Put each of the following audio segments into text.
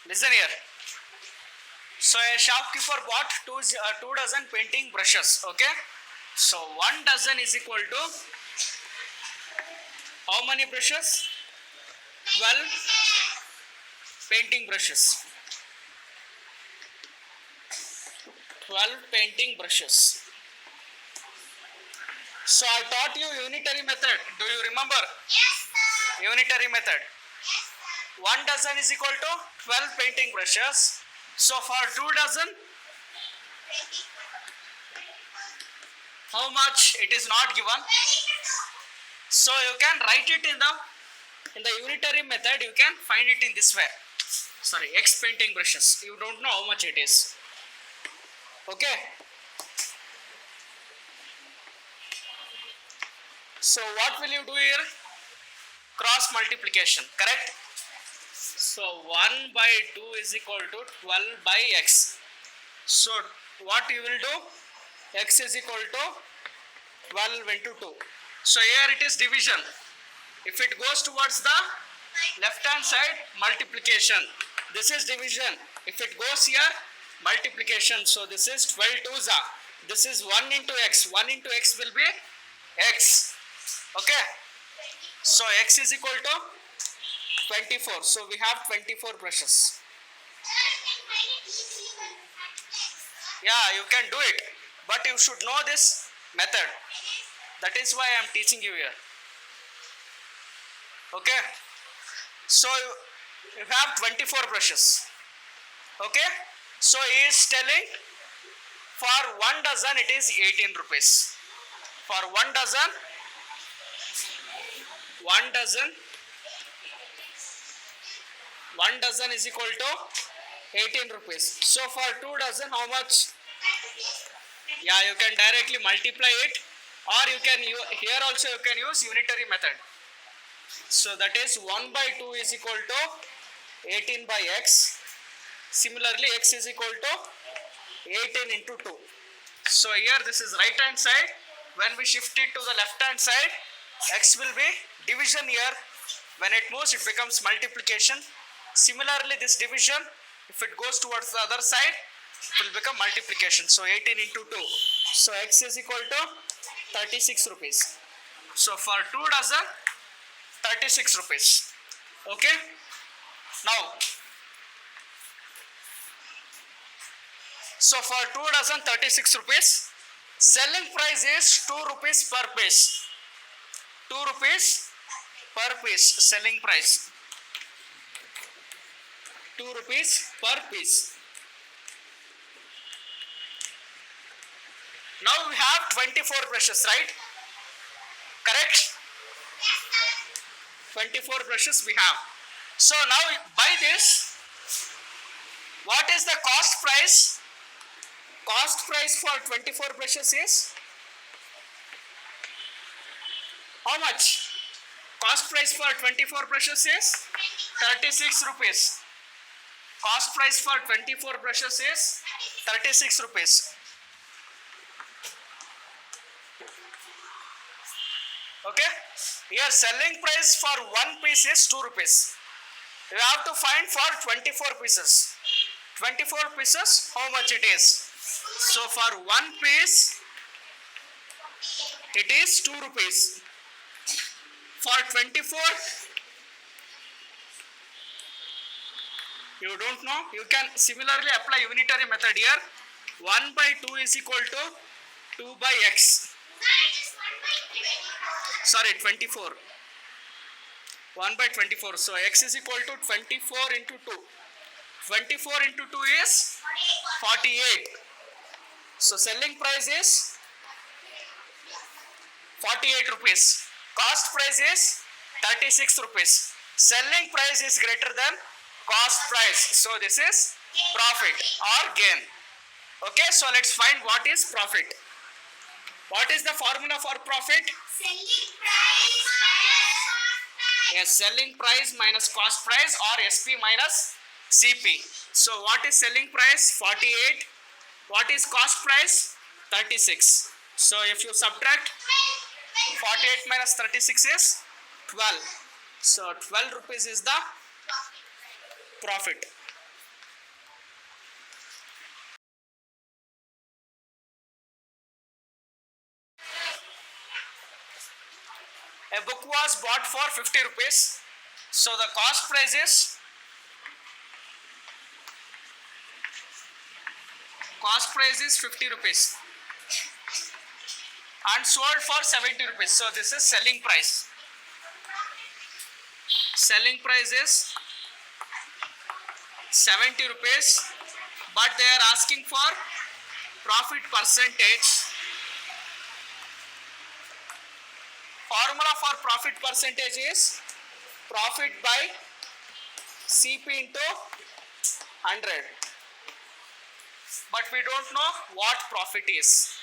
Listen here. So a shopkeeper bought two dozen painting brushes. Okay. So 1 dozen is equal to how many brushes? 12 painting brushes. 12 painting brushes. So I taught you unitary method. Do you remember? Yes, sir. Unitary method. Yes, sir. 1 dozen is equal to 12 painting brushes. So for 2 dozen, how much? It is not given. So you can write it in the unitary method. You can find it in this way. Sorry, X painting brushes. You don't know how much it is. Okay. So what will you do here? Cross multiplication, correct? So 1 by 2 is equal to 12 by x. So what you will do? X is equal to 12 into 2. So here it is division. If it goes towards the left hand side, multiplication. This is division. If it goes here, multiplication. So this is 12 twos are. This is 1 into x. 1 into x will be x. Okay. So x is equal to 24. So we have 24 brushes. Yeah, you can do it. But you should know this method. That is why I am teaching you here. Okay. So you have 24 brushes. Okay. So he is telling for 1 dozen it is 18 rupees. For 1 dozen, 1 dozen is equal to 18 rupees. So for 2 dozen, how much? Yeah, you can directly multiply it, or you can here also you can use unitary method. So that is 1 by 2 is equal to 18 by x. Similarly, x is equal to 18 into 2. So here this is right hand side. When we shift it to the left hand side, x will be division here. When it moves, it becomes multiplication. Similarly, this division, if it goes towards the other side, it will become multiplication. So 18 into 2. So x is equal to 36 rupees. So for 2 dozen, 36 rupees. Okay. Now, so for 2 dozen, 36 rupees. Selling price is 2 rupees per piece. 2 rupees per piece. Selling price. 2 rupees per piece. Now we have 24 brushes, right? Correct? 24 brushes we have. So now by this, what is the cost price? Cost price for 24 brushes is how much? Cost price for 24 brushes is 36 rupees. Cost price for 24 brushes is 36 rupees. Okay. Here selling price for 1 piece is 2 rupees. You have to find for 24 pieces. 24 pieces, how much it is? So for 1 piece, it is 2 rupees. For 24, you don't know, you can similarly apply unitary method here. 1 by 2 is equal to 2 by x. Sorry, 24. 1 by 24. So x is equal to 24 into 2. 24 into 2 is 48. So selling price is 48 rupees. Cost price is 36 rupees. Selling price is greater than cost price. So this is profit or gain. Okay, so let's find what is profit. What is the formula for profit? Selling price minus cost price. Yes, selling price minus cost price, or SP minus CP. So what is selling price? 48. What is cost price? 36. So if you subtract 48 minus 36 is 12. So 12 rupees is the profit. A book was bought for 50 rupees. So the cost price is 50 rupees and sold for 70 rupees. So this is selling price. Selling price is 70 rupees, but they are asking for profit percentage. Formula for profit percentage is profit by CP into 100. But we don't know what profit is.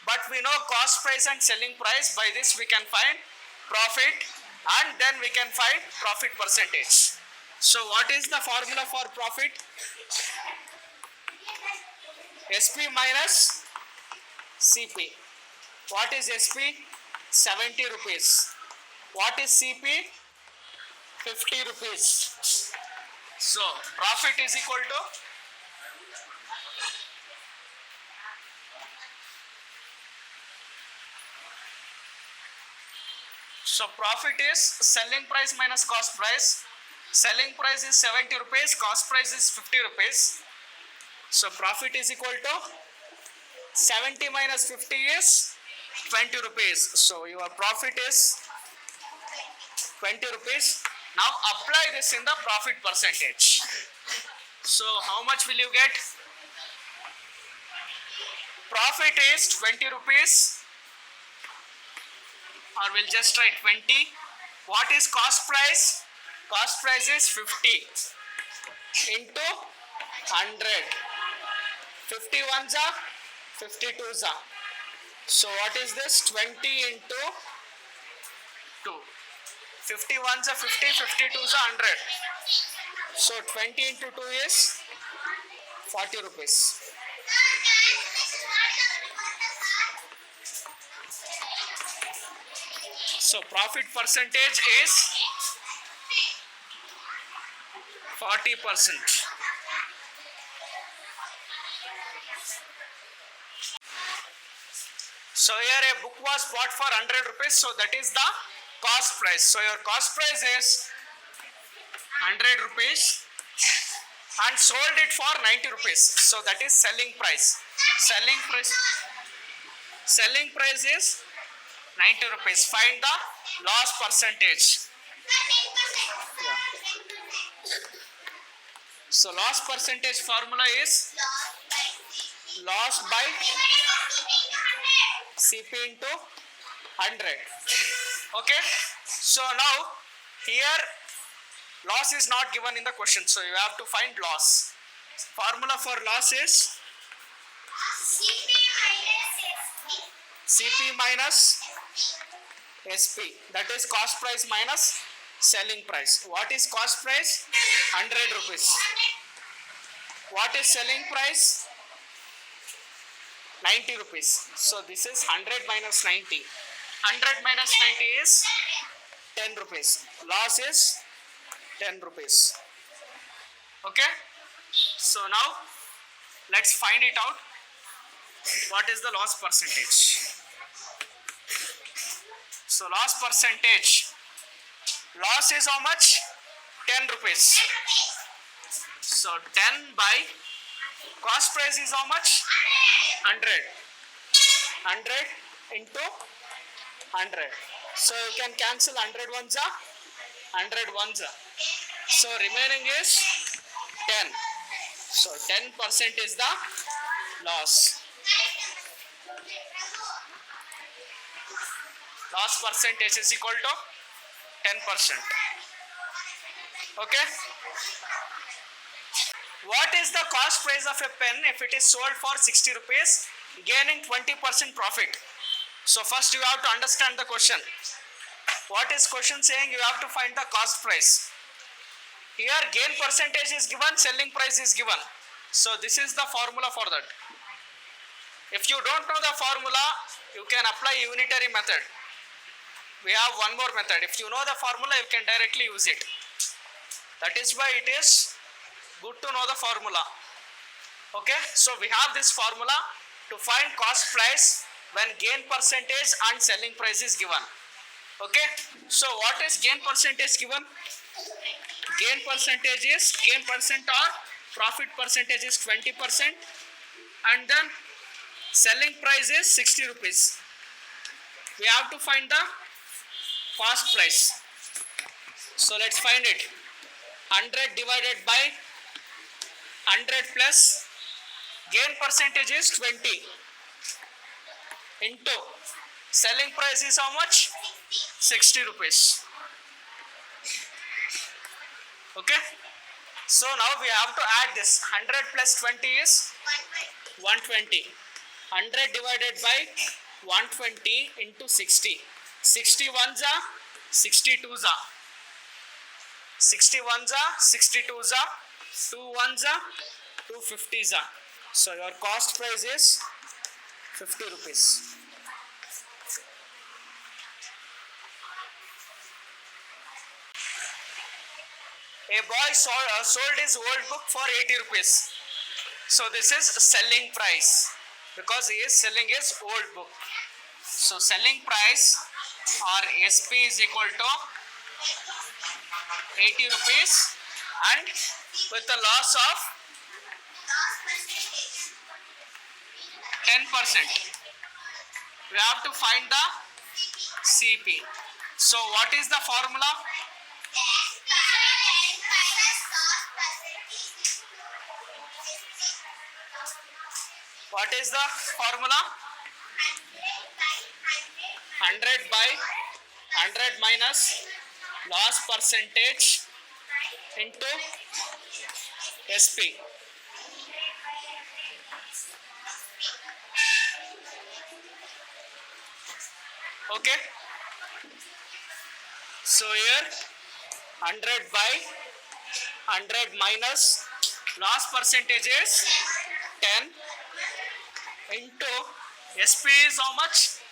But we know cost price and selling price. By this we can find profit and then we can find profit percentage. So what is the formula for profit? SP minus CP. What is SP? 70 rupees. What is CP? 50 rupees. So profit is equal to profit is selling price minus cost price. Selling price is 70 rupees, cost price is 50 rupees. So profit is equal to 70 minus 50 is 20 rupees. So your profit is 20 rupees. Now apply this in the profit percentage. So how much will you get? Profit is 20 rupees, or we'll just write 20. What is cost price? Cost price is 50 into 100. 50 ones are 50 twos are. So what is this? 20 into 2. 50 ones are 50, 50 twos are 100. So 20 into 2 is 40 rupees. So profit percentage is 40%. So here a book was bought for 100 rupees. So that is the cost price. So your cost price is 100 rupees and sold it for 90 rupees. So that is selling price. Selling price is 90 rupees. Find the loss percentage. So loss percentage formula is loss by CP into 100. Okay. So now here loss is not given in the question. So you have to find loss. Formula for loss is CP minus SP. That is cost price minus selling price. What is cost price? 100 rupees. What is selling price? 90 rupees. So this is 100 minus 90. 100 minus 90 is 10 rupees. Loss is 10 rupees. Okay. So now let's find it out. What is the loss percentage? So loss percentage. Loss is how much? 10 rupees. So 10 by cost price is how much? 100. 100 into 100. So you can cancel 100 ones are 100 ones are. So remaining is 10. So 10% is the loss. Loss percentage is equal to 10%. Okay. What is the cost price of a pen if it is sold for 60 rupees, gaining 20% profit? So first you have to understand the question. What is question saying? You have to find the cost price. Here gain percentage is given, selling price is given. So this is the formula for that. If you don't know the formula, you can apply unitary method. We have one more method. If you know the formula, you can directly use it. That is why it is good to know the formula. Okay, so we have this formula to find cost price when gain percentage and selling price is given. Okay, so what is gain percentage given? Gain percentage is gain percent or profit percentage is 20%, and then selling price is 60 rupees. We have to find the cost price. So let's find it. 100 divided by 100 plus gain percentage is 20 into selling price is how much? 60 rupees. Okay, so now we have to add this. 100 plus 20 is 120. 100 divided by 120 into 60. 60 ones are 62s are 60 ones are 62s are 2 ones are 250s are. So your cost price is 50 rupees. A boy sold his old book for 80 rupees. So this is selling price because he is selling his old book. So selling price or SP is equal to 80 rupees, and with a loss of 10%. We have to find the CP. So what is the formula? What is the formula? 100 by 100 minus loss percentage into SP. Okay. So here 100 by 100 minus loss percentage is 10 into SP is how much?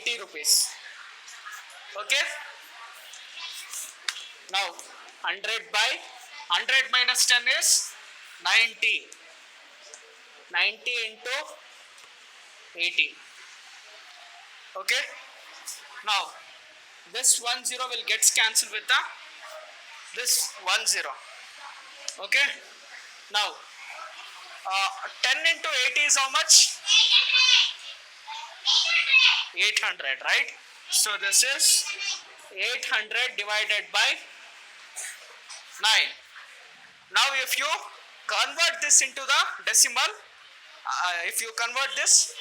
80 rupees. Okay. Now 100 by 100 minus 10 is 90. 90 into 80. Okay. Now this 10 will get cancelled with this 10. Okay. Now 10 into 80 is how much? 800, right? So this is 800 divided by 9. Now if you convert this into the decimal, if you convert this,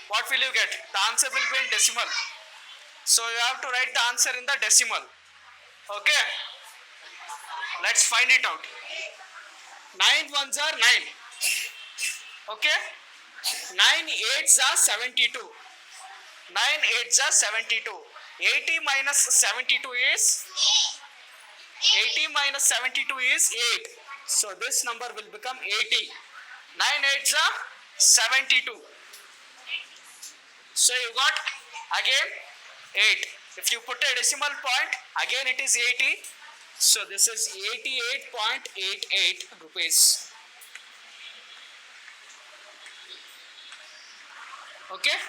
what will you get? The answer will be in decimal. So you have to write the answer in the decimal. Okay. Let's find it out. 9 ones are 9. Okay. 9 8s are 72. 9 8s are 72. 80 minus 72 is 80 minus 72 is 8. So this number will become 80. 9 8s are 72. So you got again 8. If you put a decimal point, again it is 80. So this is 88.88 rupees. Okay.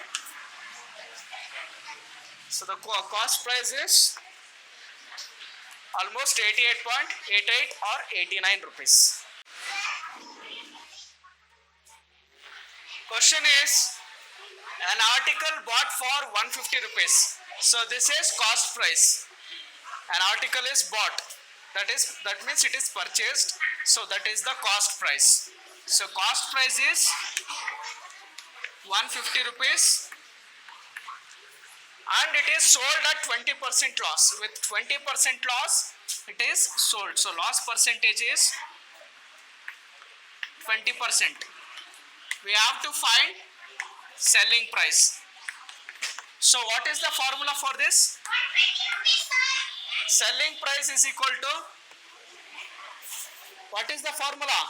So the cost price is almost 88.88 or 89 rupees. Question is, an article bought for 150 rupees. So this is cost price. An article is bought. That means it is purchased. So that is the cost price. So cost price is 150 rupees. And it is sold at 20% loss. With 20% loss, it is sold. So loss percentage is 20%. We have to find selling price. So what is the formula for this? Selling price is equal to, what is the formula?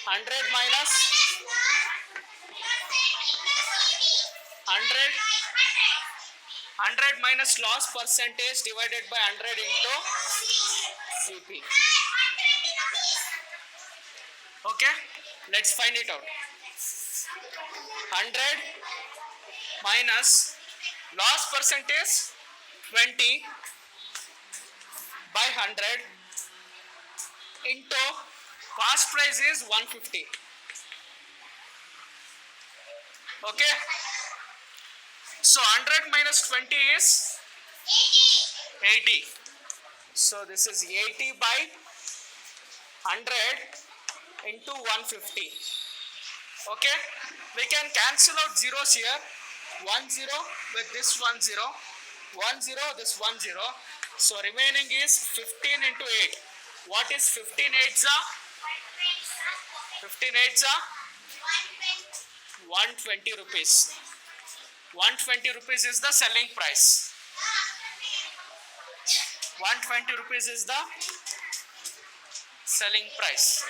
100 minus 100 minus loss percentage divided by 100 into CP. Okay, let's find it out. 100 minus Loss percent is 20 by 100 into cost price is 150. Okay. So 100 minus 20 is 80. So this is 80 by 100 into 150. Okay. We can cancel out zeros here. 1 0 with this 1 0. 1 0, this 1 0. So remaining is 15 into 8. What is 15 8s are? 15 8s are? 120 rupees. 120 rupees is the selling price. 120 rupees is the selling price.